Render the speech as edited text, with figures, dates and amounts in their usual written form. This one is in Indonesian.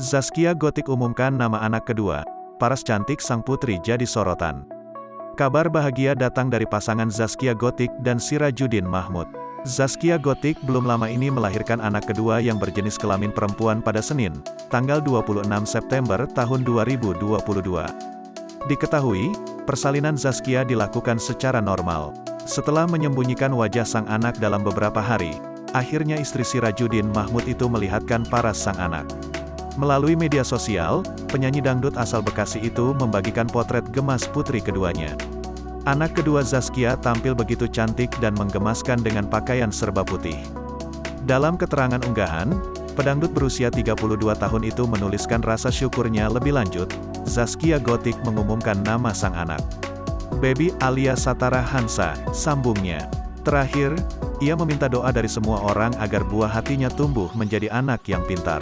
Zaskia Gotik umumkan nama anak kedua. Paras cantik sang putri jadi sorotan. Kabar bahagia datang dari pasangan Zaskia Gotik dan Sirajuddin Mahmud. Zaskia Gotik belum lama ini melahirkan anak kedua yang berjenis kelamin perempuan pada Senin, tanggal 26 September tahun 2022. Diketahui, persalinan Zaskia dilakukan secara normal. Setelah menyembunyikan wajah sang anak dalam beberapa hari, akhirnya istri Sirajuddin Mahmud itu melihatkan paras sang anak. Melalui media sosial, penyanyi dangdut asal Bekasi itu membagikan potret gemas putri keduanya. Anak kedua Zaskia tampil begitu cantik dan menggemaskan dengan pakaian serba putih. Dalam keterangan unggahan, pedangdut berusia 32 tahun itu menuliskan rasa syukurnya lebih lanjut. Zaskia Gotik mengumumkan nama sang anak. Baby alias Satara Hansa, sambungnya. Terakhir, ia meminta doa dari semua orang agar buah hatinya tumbuh menjadi anak yang pintar.